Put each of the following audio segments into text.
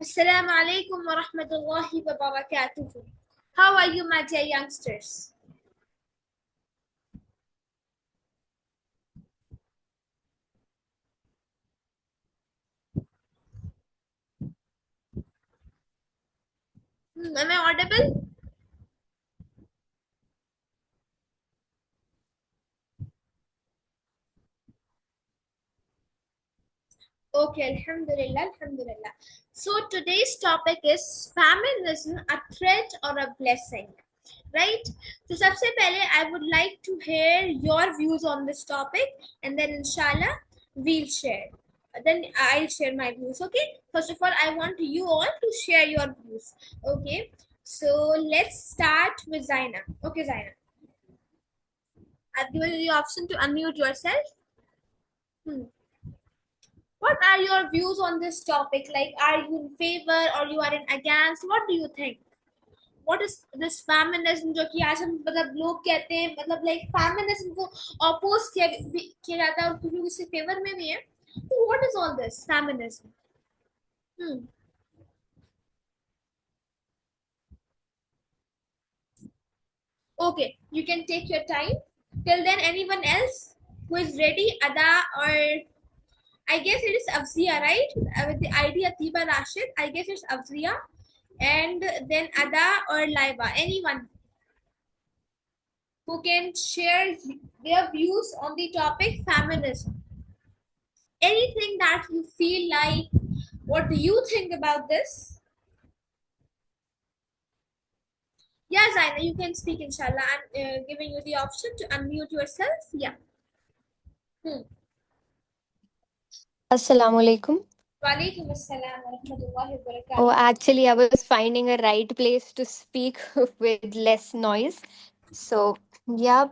Assalamu alaikum wa rahmatullahi wa barakatuh. How are you, my dear youngsters? Am I audible? Okay, alhamdulillah, alhamdulillah. So today's topic is feminism, a threat or a blessing, right? So सबसे पहले I would like to hear your views on this topic, and then inshallah we'll share. Then I'll share my views. Okay. First of all, I want you all to share your views. Okay. So let's start with Zaina. Okay, Zaina. I've given you the option to unmute yourself. What are your views on this topic? Like, are you in favor or you are in against? What do you think? What is this feminism जो कि आज हम मतलब लोग कहते हैं मतलब like feminism को oppose किया जाता है और कुछ लोग इसके favor में भी हैं. So what is all this feminism? Okay, you can take your time. Till then, anyone else who is ready? Ada or I guess it is Afzia, right? With the ID Atiba Rashid, I guess it's Afzia. And then Ada or Laiba, anyone who can share their views on the topic feminism. Anything that you feel like, what do you think about this? Yeah, Zaina, you can speak, inshallah. I'm giving you the option to unmute yourself. Yeah. Assalamu alaikum. Walaikum assalam wa rahmatullahi wa barakatuh. Oh, actually, I was finding a right place to speak with less noise. So, yeah,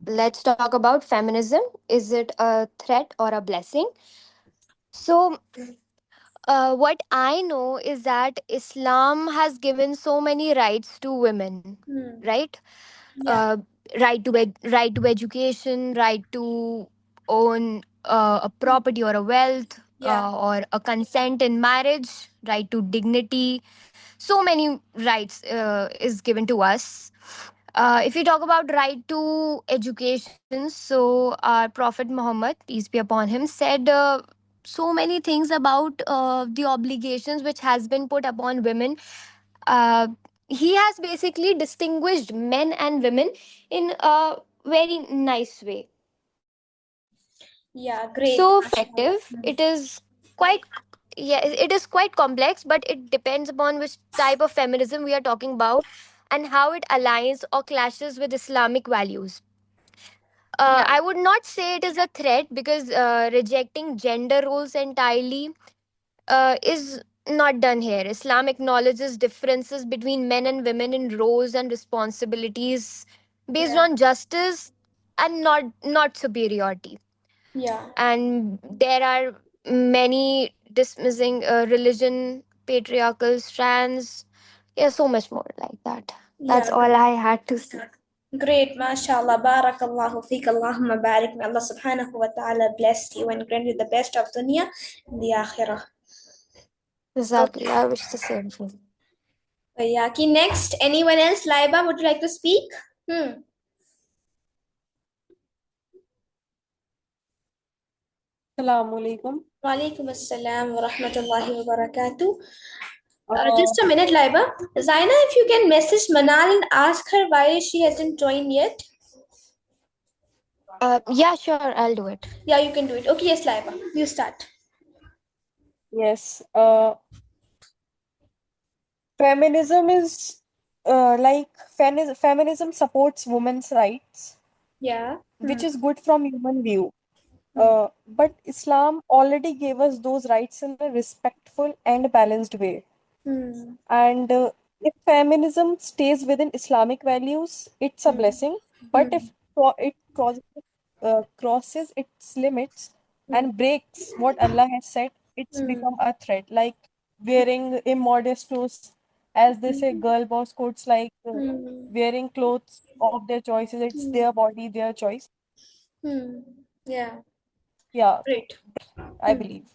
let's talk about feminism. Is it a threat or a blessing? So, what I know is that Islam has given so many rights to women, right? Yeah. Right to education, right to own a property or a wealth, Yeah. or a consent in marriage, right to dignity. So many rights is given to us. If you talk about right to education, so our Prophet Muhammad, peace be upon him, said so many things about the obligations which has been put upon women. uh, he has basically distinguished men and women in a very nice way. Yeah, great. So Mashallah. effective. It is quite, yeah, it is quite complex, but it depends upon which type of feminism we are talking about and how it aligns or clashes with Islamic values. Yeah. I would not say it is a threat because rejecting gender roles entirely is not done here. Islam acknowledges differences between men and women in roles and responsibilities based Yeah. on justice and not superiority. Yeah. And there are many dismissing religion, patriarchal strands. Yeah, so much more like that. That's Yeah. all I had to say. Great, mashallah, barakallahu feek, Allahumma barik. May Allah subhanahu wa ta'ala bless you and grant you the best of dunya and the akhirah. Exactly. I wish the same for you. Yeah. Ki next, anyone else? Laiba, would you like to speak? Hmm. Assalamualaikum. Walaikum assalam wa rahmatullahi wa barakatuh. Uh, Just a minute, Laiba. Zaina, if you can message Manal and ask her why she hasn't joined yet. Yeah, sure, I'll do it. Yeah, you can do it. Okay, yes, Laiba. You start. yes, feminism is feminism supports women's rights, Yeah. Hmm. which is good from human view. Hmm. But Islam already gave us those rights in a respectful and balanced way. Hmm. And if feminism stays within Islamic values, it's a Hmm. blessing. But Hmm. if it crosses its limits Hmm. and breaks what Allah has said, it's Hmm. become a threat. Like wearing immodest clothes, as they say, girl boss codes, like Hmm. wearing clothes of their choices. It's Hmm. their body, their choice. Hmm. Yeah. Yeah, Great. I Hmm. believe.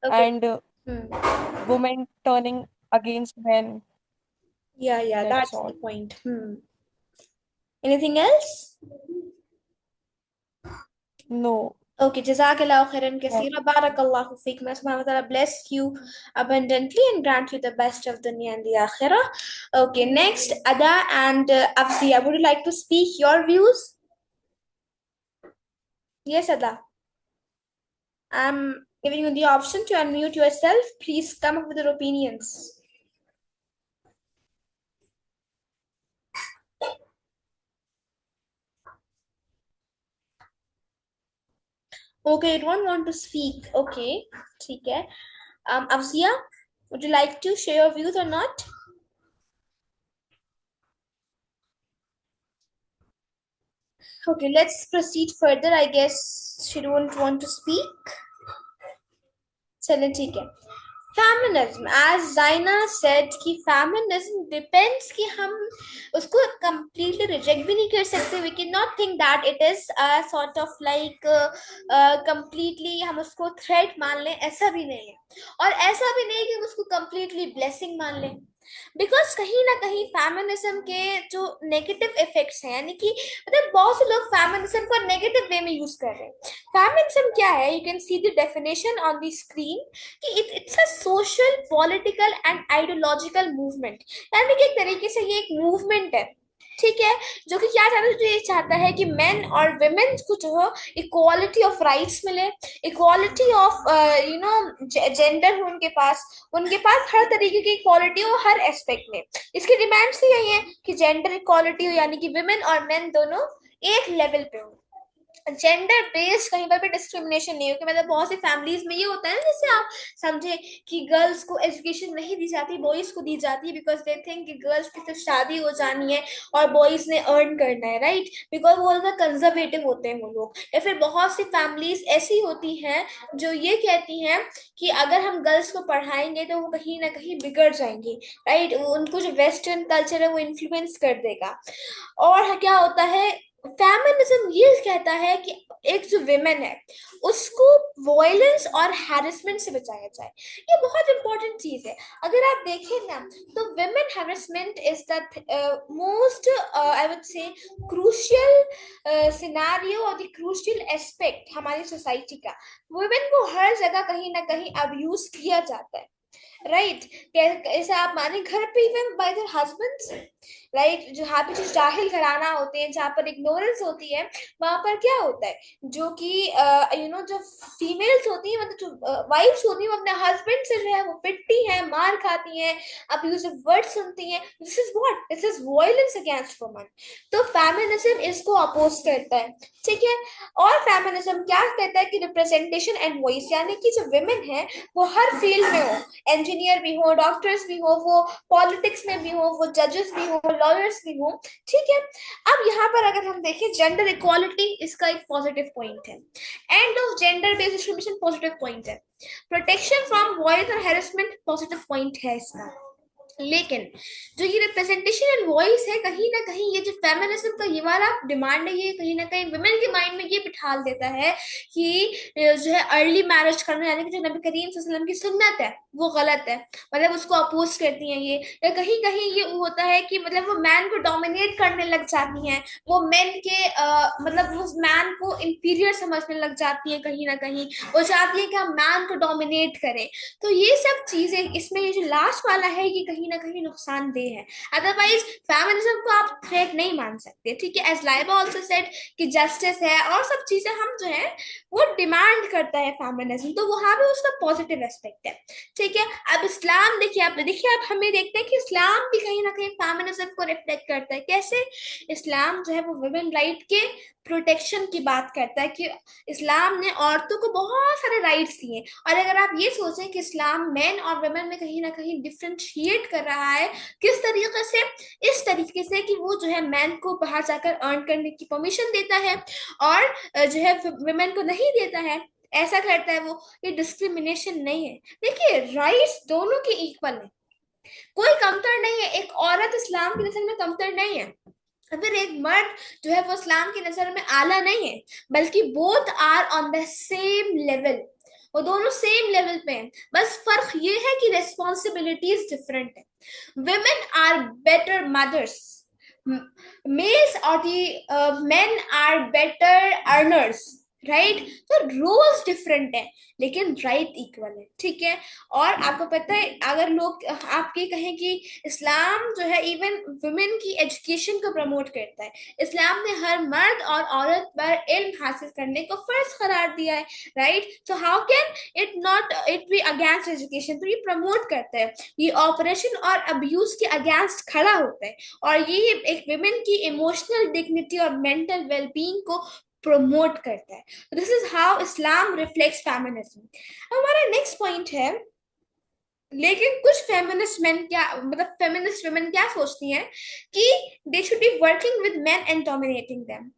Okay. And Hmm. women turning against men. Yeah, yeah, That's that's the all. point. Hmm. Anything else? No, Okay, Jazakallahu khairan that kaseera. Barakallahu feek. May Allah subhanahu wa ta'ala bless you abundantly and grant you the best of dunya and the akhirah. Okay, next, Ada and Afzia. Would you like to speak your views? Yes, Ada. I'm giving you the option to unmute yourself. Please come up with your opinions. Okay, you don't want to speak. Okay, okay. Afzia, would you like to share your views or not? Okay, let's proceed further. I guess she don't want to speak. चलें ठीक है. Feminism as Zaina said कि feminism depends कि हम उसको completely reject भी नहीं कर सकते. We can not think that it is sort of like completely हम उसको थ्रेट मान लें. ऐसा भी नहीं है और ऐसा भी नहीं कि हम उसको completely ब्लेसिंग मान लें. बिकॉज कहीं ना कहीं फेमिनिज्म के जो नेगेटिव इफेक्ट्स हैं, यानी कि मतलब बहुत से लोग फेमिनिज्म को नेगेटिव वे में यूज कर रहे हैं. फेमिनिज्म क्या है? You can see the definition on the screen कि it's a social political and ideological movement. यानी कि एक तरीके से ये एक मूवमेंट है, ठीक है, जो कि क्या चाहता है, जो ये चाहता है कि मेन और वुमेन को जो है इक्वालिटी ऑफ राइट्स मिले, इक्वालिटी ऑफ जेंडर हो उनके पास हर तरीके की इक्वालिटी हो हर एस्पेक्ट में. इसकी डिमांड्स ही यही है कि जेंडर इक्वालिटी हो, यानी कि वुमेन और मेन दोनों एक लेवल पे हो. जेंडर बेस्ड कहीं पर भी डिस्क्रिमिनेशन नहीं हो. कि मतलब बहुत सी फैमिलीज में ये होता है ना, जैसे आप समझे कि गर्ल्स को एजुकेशन नहीं दी जाती, बॉयज को दी जाती है, बिकॉज दे थिंक कि गर्ल्स की तो शादी हो जानी है और बॉयज ने अर्न करना है, राइट. बिकॉज वो ज्यादा कंजर्वेटिव होते हैं वो लोग. या फिर बहुत सी फैमिलीज ऐसी होती हैं जो ये कहती हैं कि अगर हम गर्ल्स को पढ़ाएंगे तो वो कहीं ना कहीं बिगड़ जाएंगी, राइट. उनको जो वेस्टर्न कल्चर है वो इन्फ्लुएंस कर देगा. और क्या होता है, फेमिनिज्म ये कहता है कि एक जो विमेन है उसको वायलेंस और हैरेसमेंट से बचाया जाए. ये बहुत इंपॉर्टेंट चीज है. अगर आप देखें ना तो women harassment is the most I would say crucial scenario और द क्रूशियल एस्पेक्ट हमारी सोसाइटी का. वुमेन को हर जगह कहीं ना कहीं अब्यूज किया जाता है, राइट. ऐसे आप माने घर पे even by their husbands, right. जहाँ पे जो जाहिल घराना होते हैं, जहाँ पर इग्नोरेंस होती है, वहां पर क्या होता है, जो कि जो फीमेल्स होती है, मतलब जो वाइफ्स होती है, वो अपने हस्बैंड से जो है वो पिटती हैं, मार खाती हैं, अब्यूजिव वर्ड सुनती हैं. This is what, this is violence against woman. तो फेमिनिज्म इसको अपोज करता है, ठीक है. और फेमिनिज्म क्या कहता है कि रिप्रेजेंटेशन एंड वॉइस, यानी कि जो विमेन है वो हर फील्ड में हो, इंजीनियर भी हो, डॉक्टर्स भी हो, वो पॉलिटिक्स में भी हो, वो जजेस भी हो, लॉयर्स भी हो, ठीक है. अब यहाँ पर अगर हम देखें जेंडर इक्वालिटी, इसका एक पॉजिटिव पॉइंट है. End of gender based discrimination positive point है. प्रोटेक्शन फ्रॉम वॉयलेंस और हैरेसमेंट पॉजिटिव पॉइंट है इसका. लेकिन जो ये रिप्रेजेंटेशन एंड वॉइस है, कहीं ना कहीं ये जो फेमिनिज्म का ये वाला डिमांड है, ये कहीं ना कहीं वुमेन के माइंड में ये बिठा देता है कि जो है अर्ली मैरिज करना, यानी कि जो नबी करीम सल्लल्लाहु अलैहि वसल्लम की सुन्नत है वो गलत है, मतलब उसको अपोज करती हैं ये, या कहीं कहीं ये होता है कि मतलब वो मैन को डोमिनेट करने लग जाती हैं, वो मैन के मतलब उस मैन को इंफीरियर समझने लग जाती हैं, कहीं ना कहीं वो चाहती है कि हम मैन को डोमिनेट करें। तो ये सब चीजें इसमें, ये जो लास्ट वाला है ये कहीं ना कहीं नुकसानदेह है। अदरवाइज फेमिनिज्म को आप थ्रेट नहीं मान सकते, ठीक है। एज लाइबा ऑल्सो सेड कि जस्टिस है और सब चीजें हम जो है वो डिमांड करता है फेमिनिज्म, तो वहां पे उसका पॉजिटिव एस्पेक्ट है, ठीक है। अब इस्लाम देखिए, आप हमें देखते हैं कि इस्लाम भी कहीं ना कहीं फेमिनिज्म को रिफ्लेक्ट करता है। कैसे? इस्लाम जो है वो वुमेन राइट के प्रोटेक्शन की बात करता है कि इस्लाम ने औरतों को बहुत सारे राइट्स दिए। और अगर आप ये सोचें कि इस्लाम मेन और वुमेन में कहीं ना कहीं डिफ्रेंशिएट कर रहा है, किस तरीके से? इस तरीके से कि वो जो है मैन को बाहर जाकर अर्न करने की परमिशन देता है और जो है वुमेन को नहीं देता है, ऐसा करता है वो। ये डिस्क्रिमिनेशन नहीं है। देखिए, राइट्स दोनों के इक्वल है, कोई कमतर नहीं है। एक औरत इस्लाम की नजर में कमतर नहीं है, फिर एक मर्द जो है वो इस्लाम की नजर में आला नहीं है, बल्कि both are on the same level, वो दोनों सेम लेवल पे हैं। बस फर्क ये है कि रिस्पॉन्सिबिलिटीज डिफरेंट है। women are better mothers, males or the men are better earners, right? तो रोल्स डिफरेंट है लेकिन राइट इक्वल है, ठीक है। और आपको पता है, अगर लोग आपके कहें कि इस्लाम जो है इवन वुमेन की एजुकेशन को प्रमोट करता है, इस्लाम ने हर मर्द और औरत पर इल्म हासिल करने को फर्ज करार दिया है, राइट? तो how can it be against education? तो ये प्रमोट करता है, ये ऑपरेशन और अब्यूज के अगेंस्ट खड़ा होता है, और ये एक वुमेन की इमोशनल डिग्निटी और मेंटल वेलबींग को प्रमोट करता है। This is how Islam reflects feminism. हमारा नेक्स्ट पॉइंट है, लेकिन कुछ फेमिनिस्ट मेन क्या, मतलब फेमिनिस्ट वुमेन क्या सोचती हैं कि they should be working with main and dominating them.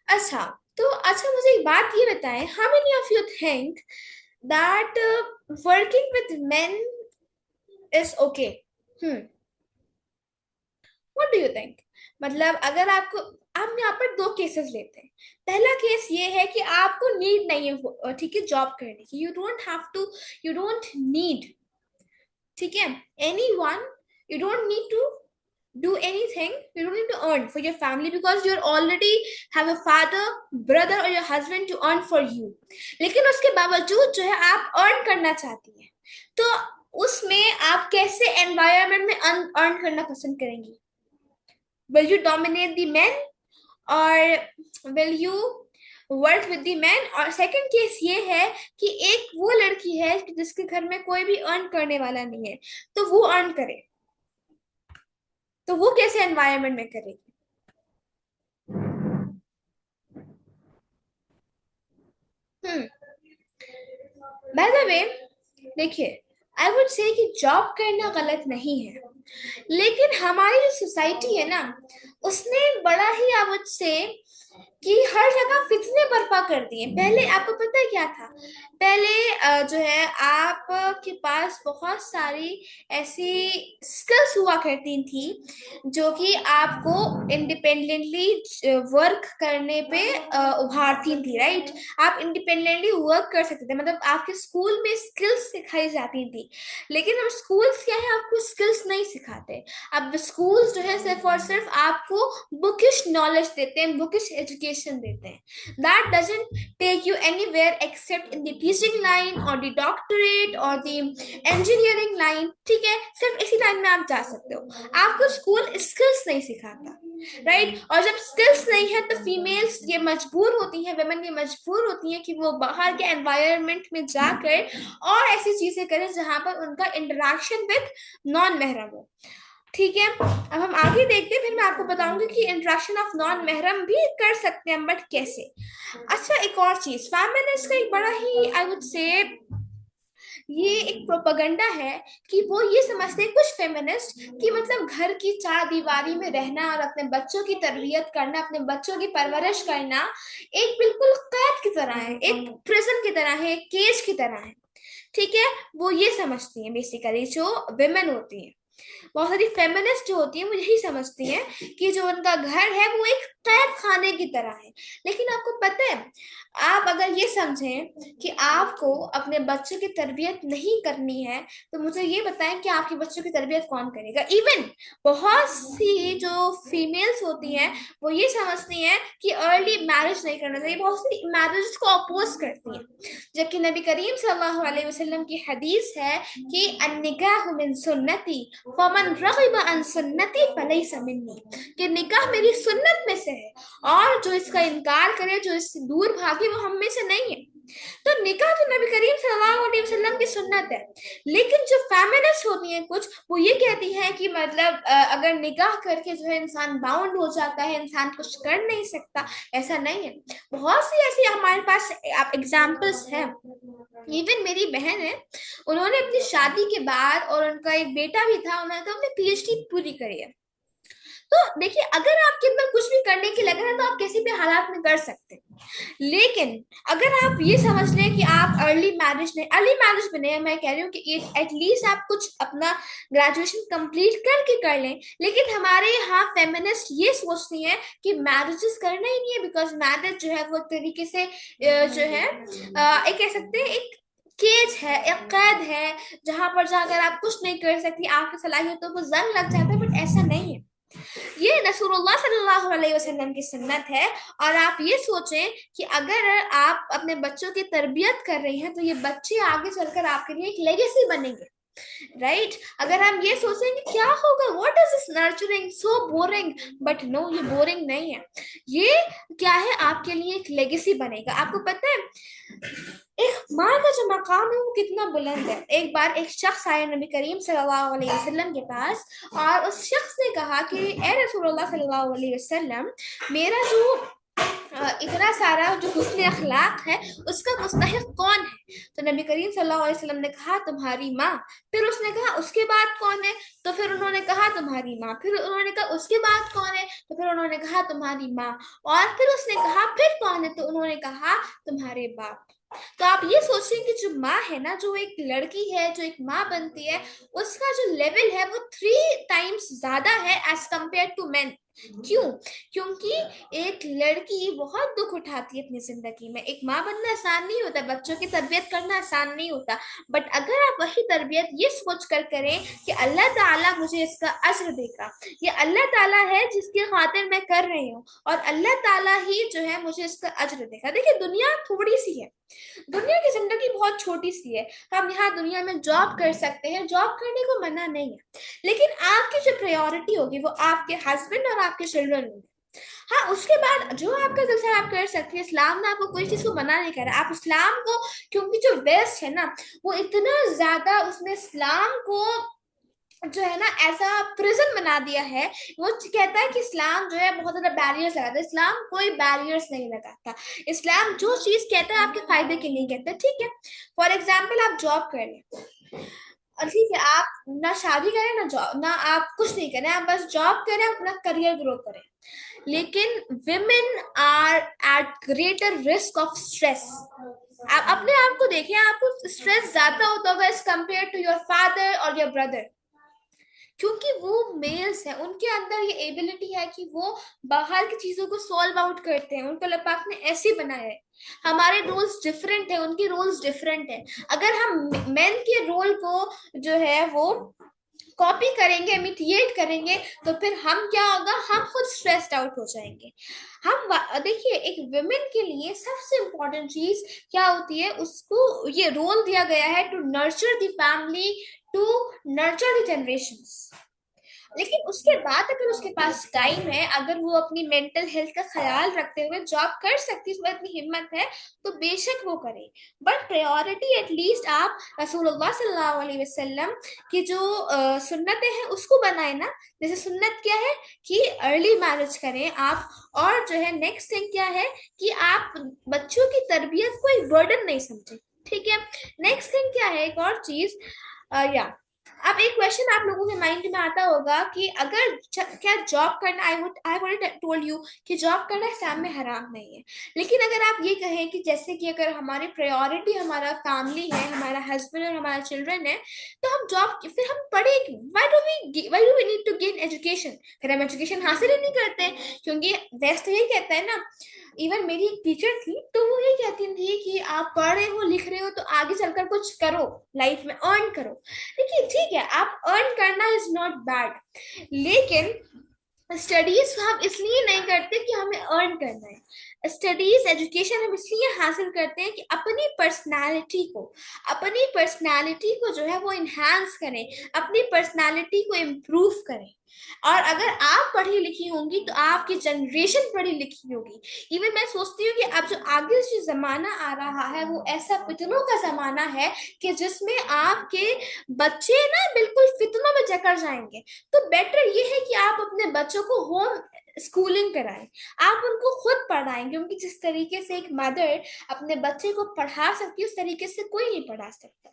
अच्छा, तो अच्छा मुझे एक बात ये बताएं, how many of you think that working with main is okay? What do you think? मतलब अगर आपको, हम यहाँ पर दो केसेस लेते हैं। पहला केस ये है कि आपको नीड नहीं है, ठीक है, जॉब करने की, you don't have to, you don't need, ठीक है, anyone, you don't need to do anything, you don't need to earn for your family because you already have a father, brother or your husband to earn for you। लेकिन उसके बावजूद जो है आप earn करना चाहती हैं, तो उसमें आप कैसे environment में earn करना पसंद करेंगी? Will you dominate the men or will you work with the man? और सेकंड केस ये है कि एक वो लड़की है कि जिसके घर में कोई भी अर्न करने वाला नहीं है, तो वो अर्न करे, तो वो कैसे एनवायरनमेंट में करेगी? बाय द वे, देखिए, आई वुड से कि जॉब करना गलत नहीं है, लेकिन हमारी जो सोसाइटी है ना, उसने बड़ा ही आई वुड से कि हर जगह फितने बर्पा कर दिए। पहले आपको पता है क्या था? पहले जो है आपके पास बहुत सारी ऐसी स्किल्स हुआ करती थी जो कि आपको इंडिपेंडेंटली वर्क करने पे उभारती थी, राइट? आप इंडिपेंडेंटली वर्क कर सकते थे, मतलब आपके स्कूल में स्किल्स सिखाई जाती थी। लेकिन हम स्कूल्स क्या है, आपको स्किल्स नहीं सिखाते। अब स्कूल्स जो है सिर्फ और सिर्फ आपको बुकिश नॉलेज देते हैं, बुकिश एजुकेशन देते हैं। That doesn't take you anywhere except in the teaching line और द डॉक्टरेट और द इंजीनियरिंग लाइन, ठीक है? सिर्फ इसी लाइन में आप जा सकते हो, आपको स्कूल स्किल्स नहीं सिखाता, राइट? और जब स्किल्स नहीं है तो फीमेल्स ये मजबूर होती हैं, वुमेन ये मजबूर होती हैं कि वो बाहर के एनवायरनमेंट में जाकर और ऐसी चीजें करें जहां पर उनका इंटरेक्शन विद नॉन महरम हो, ठीक है? अब हम आगे देखते हैं, फिर मैं आपको बताऊंगी कि इंटरेक्शन ऑफ नॉन महरम भी कर सकते हैं, बट कैसे। अच्छा, एक और चीज, फेमिनिस्ट का एक बड़ा ही आई वुड से ये एक प्रोपेगेंडा है कि वो ये समझते हैं, कुछ फेमिनिस्ट, कि मतलब घर की चार दीवारी में रहना और अपने बच्चों की तरबियत करना, अपने बच्चों की परवरिश करना एक बिल्कुल कैद की तरह है, एक प्रिजन की तरह है, एक केज की तरह है, ठीक है? वो ये समझती हैं बेसिकली जो विमेन होती हैं। बहुत सारी फेमिनिस्ट जो होती है वो यही समझती हैं कि जो उनका घर है वो एक कैद खाने की तरह है। लेकिन आपको पता है, आप अगर ये समझें कि आपको अपने बच्चों की तरबियत नहीं करनी है, तो मुझे ये बताएं कि आपके बच्चों की तरबियत कौन करेगा। इवन बहुत सी जो फीमेल्स होती हैं वो ये समझती हैं कि अर्ली मैरिज नहीं करना चाहिए, बहुत सी मैरिज को अपोज करती हैं, जबकि नबी करीम सल्लल्लाहु अलैहि वसल्लम की हदीस है कि अन्निकाह मिन सुन्नती फमन रगिब अन सुन्नती फलैसा मिन्नी, कि निकाह मेरी सुन्नत में से है और जो इसका इनकार करे, जो इससे दूर भागे, वो हम में से नहीं है। तो निकाह तो नबी करीम सल्लल्लाहु अलैहि वसल्लम की सुन्नत है। लेकिन जो फेमिनिस्ट होती हैं कुछ, वो ये कहती हैं कि मतलब अगर निकाह करके जो है इंसान बाउंड हो जाता है, इंसान कुछ कर नहीं सकता, ऐसा नहीं है। बहुत सी ऐसी हमारे पास एग्जाम्पल्स हैं। इवन मेरी बहन है, उन्होंने अपनी शादी के बाद, और उनका एक बेटा भी था, उन्होंने तो अपनी पीएचडी पूरी करी है। तो देखिए, अगर आपके अंदर कुछ भी करने की लगन है तो आप किसी भी हालात में कर सकते हैं। लेकिन अगर आप ये समझ लें कि आप अर्ली मैरिज में नहीं, मैं कह रही हूँ कि एटलीस्ट आप कुछ अपना ग्रेजुएशन कंप्लीट करके कर लें। लेकिन हमारे यहाँ फेमिनिस्ट ये सोचती हैं कि मैरिजेस करना ही नहीं है, बिकॉज मैरिज जो है वो एक तरीके से जो है एक कह सकते हैं एक केज है, एक कैद है, जहां पर जाकर आप कुछ नहीं कर सकती, आपकी सलाहियतों को जंग लग जाता है। बट ऐसा नहीं है, ये रसूलुल्लाह सल्लल्लाहु अलैहि वसल्लम की सुन्नत है। और आप ये सोचें कि अगर आप अपने बच्चों की तरबियत कर रही हैं तो ये बच्चे आगे चलकर आपके लिए एक लेगेसी बनेंगे, राइट? अगर हम ये सोचें कि क्या होगा, what is this nurturing, so boring, but no, ये बोरिंग नहीं है। ये क्या है, आपके लिए एक लेगेसी बनेगा। आपको पता है एक माँ का जो मकाम है वो कितना बुलंद है। एक बार एक शख्स आया नबी करीम सल्लल्लाहु अलैहि वसल्लम के पास, और उस शख्स ने कहा कि ए रसूलुल्लाह सल्लल्लाहु अलैहि वसल्लम, मेरा जो इतना सारा जो हुस्न अखलाक है उसका मुस्तहिक कौन है? तो नबी करीम सल्लल्लाहु अलैहि वसल्लम ने कहा तुम्हारी माँ। फिर उसने कहा उसके बाद कौन है? तो फिर उन्होंने कहा तुम्हारी माँ। फिर उन्होंने कहा उसके बाद कौन है? तो फिर उन्होंने कहा तुम्हारी माँ। और फिर उसने कहा फिर कौन है? तो उन्होंने कहा तुम्हारे बाप। तो आप ये सोचें कि जो माँ है ना, जो एक लड़की है जो एक माँ बनती है, उसका जो लेवल है वो 3 टाइम्स ज्यादा है एज कंपेयर टू मेन। क्यों? क्योंकि एक लड़की बहुत दुख उठाती है अपनी जिंदगी में। एक माँ बनना आसान नहीं होता, बच्चों की तरबियत करना आसान नहीं होता। बट अगर आप वही तरबियत ये सोच कर करें कि अल्लाह ताला मुझे इसका अज्र देगा, ये अल्लाह ताला है जिसकी खातिर मैं कर रही हूँ, और अल्लाह ताला ही जो है मुझे इसका अज्र देगा। देखिए, दुनिया थोड़ी सी है, दुनिया की जिंदगी बहुत छोटी सी है। हम यहाँ दुनिया में जॉब कर सकते हैं, जॉब करने को मना नहीं है, लेकिन आपकी जो प्रायोरिटी होगी वो आपके हस्बैंड और आपके चिल्ड्रन होंगे। हाँ, उसके बाद जो आपका दिल चाहे आप कर सकते हैं। इस्लाम ने आपको कोई चीज को मना नहीं करा। आप इस्लाम को, क्योंकि जो वेस्ट है ना वो इतना ज्यादा, उसने इस्लाम को जो है ना ऐसा प्रिजन बना दिया है। वो कहता है कि इस्लाम जो है बहुत ज्यादा बैरियर्स लगाता है। इस्लाम कोई बैरियर्स नहीं लगाता। इस्लाम जो चीज कहता है आपके फायदे के लिए कहता है, ठीक है? फॉर एग्जाम्पल, आप जॉब कर लें, और ठीक है, आप ना शादी करें ना जॉब, ना आप कुछ नहीं करें, आप बस जॉब करें, अपना करियर ग्रो करें। लेकिन women are at greater risk of stress. आप अपने आप को देखिए, आपको स्ट्रेस ज्यादा होता होगा as compare to your father और योर ब्रदर, क्योंकि वो मेल्स हैं, उनके अंदर ये एबिलिटी है कि वो बाहर की चीजों को सॉल्व आउट करते हैं। उनको अल्लाह पाक ने ऐसे बनाया है। हमारे रोल्स डिफरेंट है, उनके रोल्स डिफरेंट है। अगर हम मेन के रोल को जो है वो कॉपी करेंगे, इमिटिएट करेंगे, तो फिर हम क्या होगा, हम खुद स्ट्रेस्ड आउट हो जाएंगे। हम देखिए, एक वुमेन के लिए सबसे इम्पोर्टेंट चीज क्या होती है, उसको ये रोल दिया गया है to nurture the family, to nurture the generations. लेकिन उसके बाद अगर उसके पास टाइम है, अगर वो अपनी मेंटल हेल्थ का ख्याल रखते हुए जॉब कर सकती है, उसमें इतनी हिम्मत है, तो बेशक वो करे। बट प्रायोरिटी एटलीस्ट आप रसूलुल्लाह सल्लल्लाहु अलैहि वसल्लम की जो सुन्नतें हैं उसको बनाए ना। जैसे सुन्नत क्या है कि अर्ली मैरिज करें आप, और जो है नेक्स्ट थिंग क्या है कि आप बच्चों की तरबियत को एक बर्डन नहीं समझें, ठीक है? नेक्स्ट थिंग क्या है, एक और चीज, या अब एक क्वेश्चन आप लोगों के माइंड में आता होगा कि अगर क्या जॉब करना, आई वुड टोल्ड यू कि जॉब करना इस्लाम में हराम नहीं है, लेकिन अगर आप ये कहें कि जैसे कि अगर हमारी प्रायोरिटी हमारा फैमिली है, हमारा हस्बैंड और हमारा चिल्ड्रन है, तो हम जॉब, फिर हम पढ़े, why do we need to gain education, फिर हम एजुकेशन हासिल ही नहीं करते, क्योंकि वेस्ट तो यही कहता है ना। इवन मेरी एक टीचर थी, तो वो ये कहती थी कि आप पढ़ रहे हो, लिख रहे हो, तो आगे चलकर कुछ करो, लाइफ में अर्न करो। देखिए ठीक है, आप अर्न करना इज नॉट बैड, लेकिन स्टडीज हम इसलिए नहीं करते कि हमें अर्न करना है। स्टडीज, एजुकेशन हम इसलिए हासिल करते हैं कि अपनी पर्सनालिटी को जो है वो इन्हांस करें, अपनी पर्सनालिटी को इम्प्रूव करें। और अगर आप पढ़ी लिखी होंगी तो आपकी जनरेशन पढ़ी लिखी होगी। इवन मैं सोचती हूँ कि अब जो आगे जो जमाना आ रहा है वो ऐसा फितनों का जमाना है कि जिसमें आपके बच्चे ना बिल्कुल फितनों में जकड़ जाएंगे। तो बेटर ये है कि आप अपने बच्चों को होम स्कूलिंग कराएं, आप उनको खुद पढ़ाएं, क्योंकि जिस तरीके से एक मदर अपने बच्चे को पढ़ा सकती है उस तरीके से कोई नहीं पढ़ा सकता।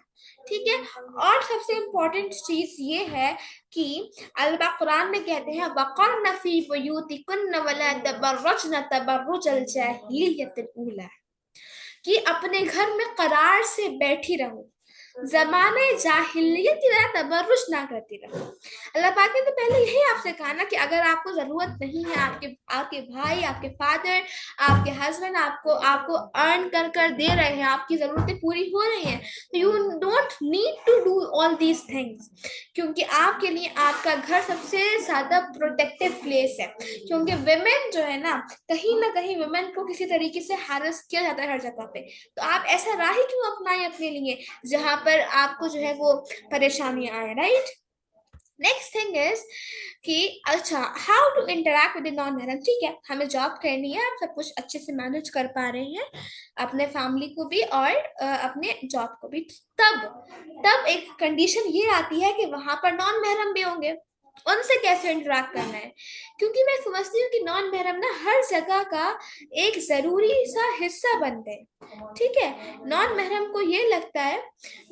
ठीक है। और सबसे इम्पोर्टेंट चीज ये है कि अल्लाह कुरान में कहते हैं वक़रन फी बुयूतिकुन्न वला तबर्रजन तबर्रुजल जाहिलियतिल ऊला, कि अपने घर में करार से बैठी रहो, जमाने जाहिलियत की तरह तबर्रुज ना करती रहो। अल्लाह पाक ने तो पहले यही आपसे कहा ना कि अगर आपको जरूरत नहीं है, आपके आपके भाई, आपके फादर, आपके हस्बैंड आपको आपको अर्न कर कर दे रहे हैं, आपकी जरूरतें पूरी हो रही हैं, तो you don't need to do all these things, क्योंकि आपके लिए आपका घर सबसे ज्यादा प्रोटेक्टिव प्लेस है। क्योंकि विमेन जो है ना कहीं विमेन को किसी तरीके से हैरेस किया जाता है हर जगह पे। तो आप ऐसा राह ही क्यों अपनाएं अपने लिए जहां पर आपको जो है वो परेशानियां आए, राइट। नेक्स्ट थिंग इज कि अच्छा, how to interact with non महरम। ठीक है, हमें जॉब करनी है, आप सब कुछ अच्छे से मैनेज कर पा रहे हैं, अपने फैमिली को भी और अपने जॉब को भी। तब तब एक कंडीशन ये आती है कि वहां पर नॉन महरम भी होंगे, उनसे कैसे इंटरेक्ट करना है। क्योंकि मैं समझती हूँ कि नॉन महरम ना हर जगह का एक जरूरी सा हिस्सा बन गए। ठीक है, नॉन महरम को ये लगता है,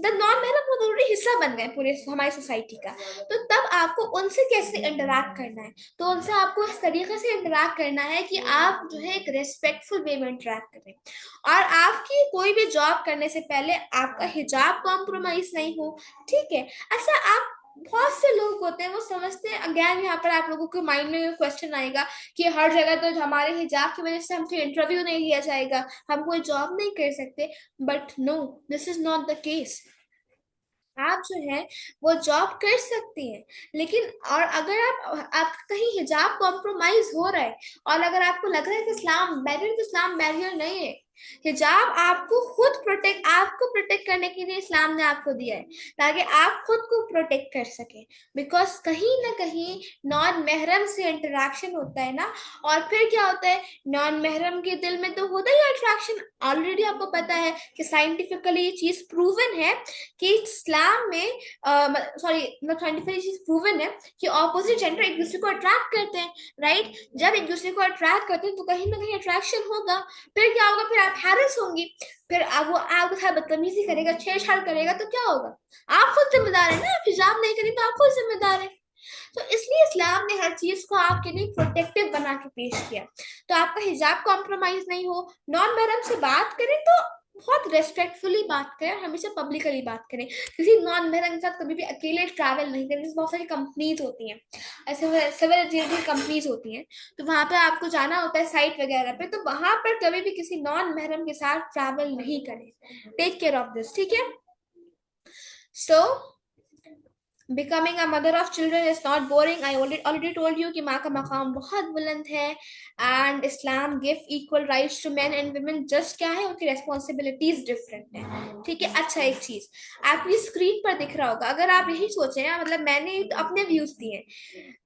द नॉन महरम को जरूरी हिस्सा बन गए पूरे हमारी सोसाइटी का। तो तब आपको उनसे कैसे इंटरेक्ट करना है, तो उनसे आपको इस तरीके से इंटरेक्ट करना है कि आप जो है एक रेस्पेक्टफुल वे में इंटरेक्ट करें, और आपकी कोई भी जॉब करने से पहले आपका हिजाब कॉम्प्रोमाइज नहीं हो। ठीक है। अच्छा, आप बहुत से लोग होते हैं वो समझते हैं, अगेन यहाँ पर आप लोगों के माइंड में क्वेश्चन आएगा कि हर जगह तो हमारे हिजाब की वजह से हमसे इंटरव्यू नहीं लिया जाएगा, हम कोई जॉब नहीं कर सकते। But no, this is not the case. आप जो है वो जॉब कर सकती हैं, लेकिन और अगर आप कहीं हिजाब कॉम्प्रोमाइज हो रहा है और अगर आपको लग रहा है कि इस्लाम बैरियर, तो इस्लाम बैरियर नहीं है। हिजाब आपको प्रोटेक्ट करने के लिए इस्लाम ने आपको दिया है, ताकि आप खुद को प्रोटेक्ट कर सके। बिकॉज कहीं ना कहीं नॉन महरम से इंटरेक्शन होता है ना, और फिर क्या होता है, नॉन महरम के दिल में तो होता ही अट्रैक्शन। ऑलरेडी आपको पता है कि साइंटिफिकली ये चीज प्रूवन है कि इस्लाम में साइंटिफिकली चीज प्रूवन है कि ऑपोजिट जेंडर एक दूसरे को अट्रैक्ट करते हैं, राइट। जब एक दूसरे को अट्रैक्ट करते हैं तो कहीं ना कहीं अट्रैक्शन होगा, फिर क्या होगा, फिर आप हैरेस होंगी, फिर अब वो आपके साथ बदतमीजी करेगा, छेड़छाड़ करेगा, तो क्या होगा, आप खुद जिम्मेदार है ना। आप हिजाब नहीं करें तो आप खुद जिम्मेदार है। तो इसलिए इस्लाम ने हर चीज को आपके लिए प्रोटेक्टिव बना के पेश किया। तो आपका हिजाब कॉम्प्रोमाइज नहीं हो, नॉन महरम से बात करें तो बहुत रेस्पेक्टफुली बात करें, हमेशा पब्लिकली बात करें। किसी नॉन महरम के साथ कभी भी अकेले ट्रैवल नहीं करें। बहुत सारी कंपनीज होती हैं, ऐसे सिविल कंपनीज होती हैं, तो वहां पे आपको जाना होता है साइट वगैरह पे, तो वहां पर कभी भी किसी नॉन महरम के साथ ट्रैवल नहीं करें। टेक केयर ऑफ दिस, ठीक है। So becoming a mother of children is not boring. I already told you कि माँ का मकाम बहुत बुलंद है, and Islam give equal rights to men and women. Just क्या है, उनकी रेस्पॉन्सिबिलिटीज डिफरेंट है। ठीक है। अच्छा, एक चीज आपकी स्क्रीन पर दिख रहा होगा, अगर आप यही सोचे, मतलब मैंने अपने व्यूज दिए,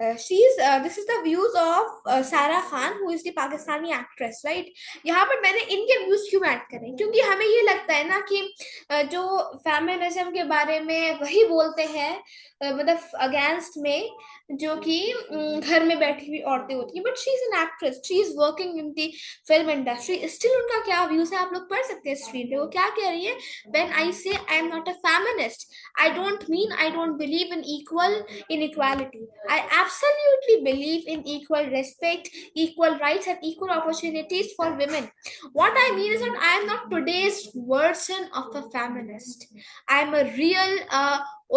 this is the views of Sara Khan, who is the Pakistani actress, right. यहाँ पर मैंने इनके व्यूज क्यों ऐड करें, क्योंकि हमें ये लगता है ना कि जो फेमिनिज्म के बारे में वही बोलते हैं, मतलब अगेंस्ट में, जो कि घर में बैठी हुई औरतें होती हैं, but she is an actress, she is working in the film industry. Still उनका क्या व्यूज है आप लोग पढ़ सकते हैं स्क्रीन पे। वो क्या कह रही है, व्हेन आई से I am not a feminist, I don't mean I don't believe in equality, I absolutely believe in equal respect, equal rights and equal opportunities for women. What I mean is that I am not today's version of a feminist. I am a real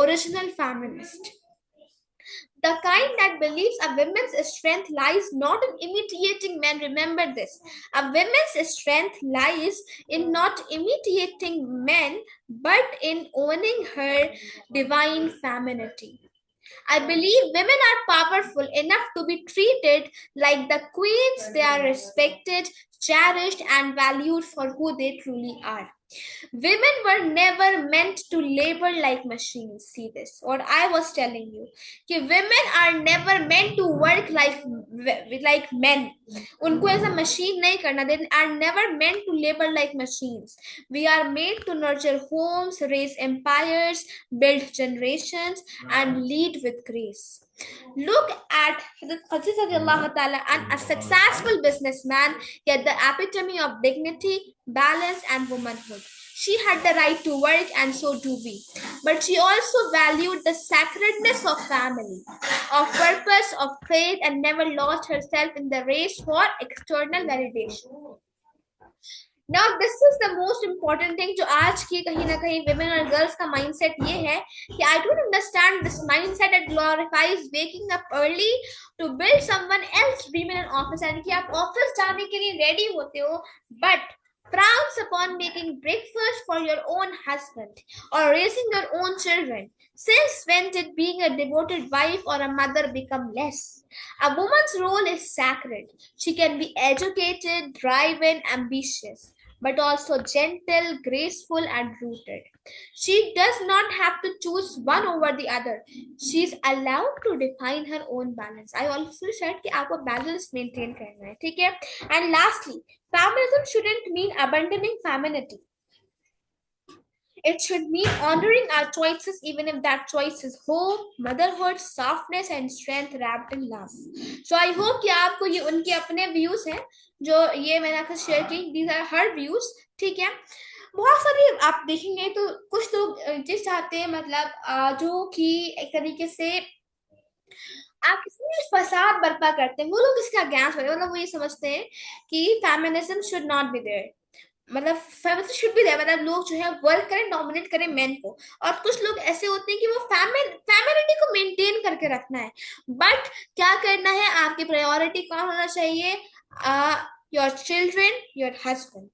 original feminist, the kind that believes a woman's strength lies not in imitating men. Remember this. A woman's strength lies in not imitating men, but in owning her divine femininity. I believe women are powerful enough to be treated like the queens. They are respected, cherished, and valued for who they truly are. Women were never meant to labor like machines. See this, what I was telling you. कि women are never meant to work like men. उनको ऐसा machine नहीं करना. They are never meant to labor like machines. We are made to nurture homes, raise empires, build generations, and lead with grace. Look at Hazrat Qadsi Ta'ala, and a successful businessman, yet the epitome of dignity, balance, and womanhood. She had the right to work, and so do we. But she also valued the sacredness of family, of purpose, of faith, and never lost herself in the race for external validation. Now this is the most important thing जो आज की कहीं ना कहीं women और girls का mindset ये है कि I don't understand this mindset that glorifies waking up early to build someone else dream in an office, यानी कि आप ऑफिस जाने के लिए रेडी होते हो but frowns upon making breakfast for your own husband or raising your own children. Since when did being a devoted wife or a mother become less? A woman's role is sacred. She can be educated, driven, ambitious, but also gentle, graceful, and rooted. She does not have to choose one over the other. She is allowed to define her own balance. I also said कि आपको balance maintain करना है, ठीक है? And lastly, feminism shouldn't mean abandoning femininity. It should mean honoring our choices, even if that choice is hope, motherhood, softness, and strength wrapped in love. So I hope कि आपको ये उनके अपने views हैं जो ये मैंने आपसे शेयर की. These are her views, ठीक है? बहुत सारी आप देखेंगे तो कुछ लोग जिस चाहते हैं मतलब जो कि एक तरीके से आप किसी में फसाद बर्पा करते हैं, वो लोग इसका अगेंस्ट होते हैं. मतलब वो ये समझते हैं कि feminism should not be there, मतलब फेमिनिज्म शुड बी देयर, मतलब लोग जो है वर्क करें, डोमिनेट करें मेन को. और कुछ लोग ऐसे होते हैं कि वो फेमिनिटी को मेंटेन करके रखना है. बट क्या करना है, आपकी प्रायोरिटी कौन होना चाहिए? Your children, your husband,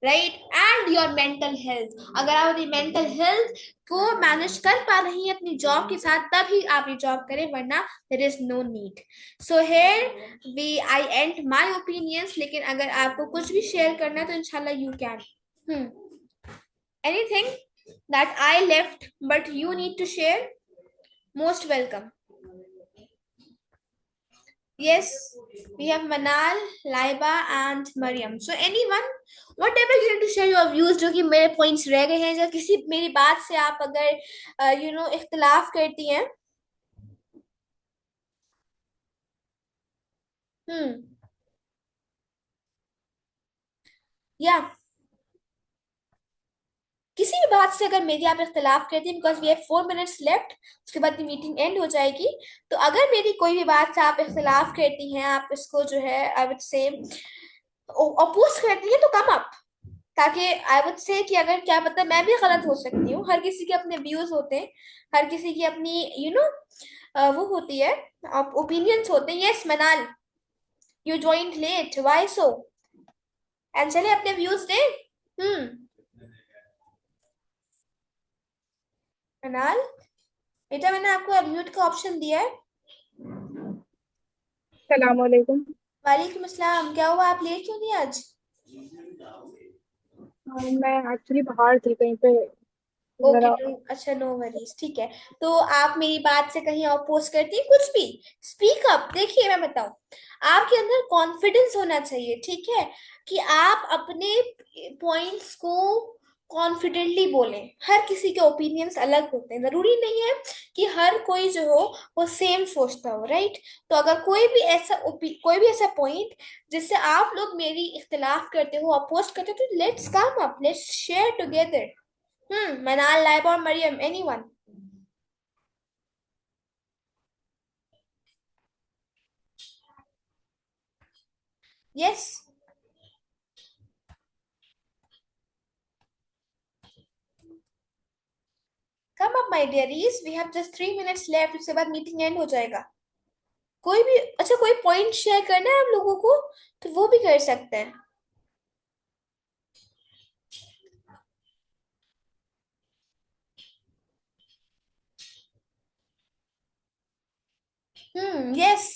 right, and your mental health. अगर आप अपनी मेंटल हेल्थ को मैनेज कर पा रही हैं अपनी जॉब के साथ, तभी आप ये जॉब करें, वरना there is no need. So here I and my opinions. लेकिन अगर आपको कुछ भी शेयर करना है तो इंशाल्लाह you can. Anything that I left but you need to share, most welcome. Yes, we have Manal, Laiba, and Mariam. So anyone, whatever you need to share your views, जो कि मेरे points रह गए हैं, या किसी मेरी बात से आप अगर इख्तिलाफ करती हैं. या किसी भी बात से अगर मेरी आप इख्तिलाफ करती हैं, because we have 4 minutes left, उसके बाद मीटिंग एंड हो जाएगी. तो अगर मेरी कोई भी बात से आप इख्तिलाफ करती हैं, आप इसको जो है आई वुड से अपोज करती हैं, तो कम अप, ताकि आई वुड से कि अगर क्या पता मैं भी गलत हो सकती हूँ. हर किसी के अपने व्यूज होते हैं, हर किसी की अपनी वो होती है, ओपिनियंस होते हैं. Yes Manal, you joined late, why so? And चले अपने व्यूज दें. मनाल बेटा, मैंने आपको म्यूट का ऑप्शन दिया है. सलाम अलैकुम. वालेकुम अस्सलाम. क्या हुआ, आप लेट क्यों नहीं आज? मैं एक्चुअली बाहर थी कहीं पे ओके, जरा. अच्छा, नो वरीज, ठीक है. तो आप मेरी बात से कहीं अपोज करती हैं, कुछ भी स्पीक अप. देखिए मैं बताऊं, आपके अंदर कॉन्फिडेंस होना चाहिए, ठीक है, कि आप अपने पॉइंट्स को कॉन्फिडेंटली बोलें। हर किसी के ओपिनियंस अलग होते हैं, जरूरी नहीं है कि हर कोई जो हो वो सेम सोचता हो, राइट। तो अगर कोई भी ऐसा पॉइंट जिससे आप लोग मेरी इख्तिलाफ करते हो, अपोज करते हो, तो let's come up, let's share together. Manal, Laiba और Maryam, anyone? Yes, come up my dearies, we have just 3 minutes left, उसके बाद मीटिंग एंड हो जाएगा। कोई भी अच्छा कोई पॉइंट शेयर करना है आप लोगों को तो वो भी कर सकते हैं। Yes.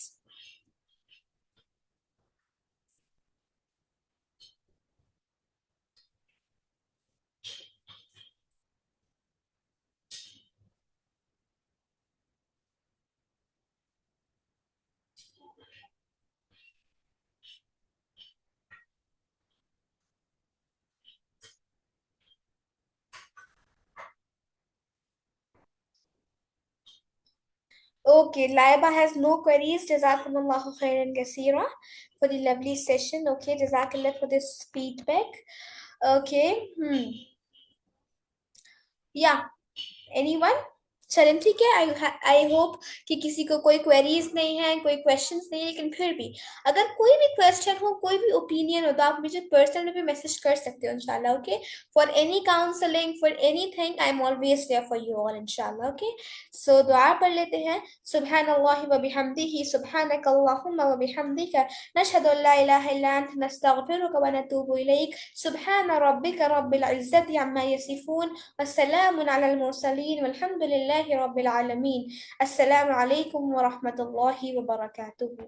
Okay, Laiba has no queries. Jazakumullahu khairan kaseera for the lovely session. Okay, Jazakallah for this feedback. Okay, yeah. Anyone? चलें, ठीक है। आई होप कि किसी को कोई क्वेरीज नहीं है, कोई क्वेश्चंस नहीं है, लेकिन फिर भी अगर कोई भी क्वेश्चन हो, कोई भी ओपिनियन हो, तो आप मुझे पर्सनल में भी मैसेज कर सकते हो इंशाल्लाह। Okay, for any counselling, for anything, I am always there for you all इंशाल्लाह। ओके, सो दुआ पढ़ लेते हैं। सुब्हानल्लाहि व बिहम्दिही, सुब्हानक अल्लाहुम्मा व बिहम्दिका, नशहदु अल्ला इलाहा इल्ला अंत, नस्तगफिरुका व नतूबु इलैक, सुब्हान रब्बिका रब्बिल इज्जति अम्मा यसिफून, वस्सलामुन अलल मुरसलीन, वल्हम्दुलिल्लाहि रब्बिल आलमीन। अस्सलामु अलैकुम व रहमतुल्लाहि व बरकातुहू।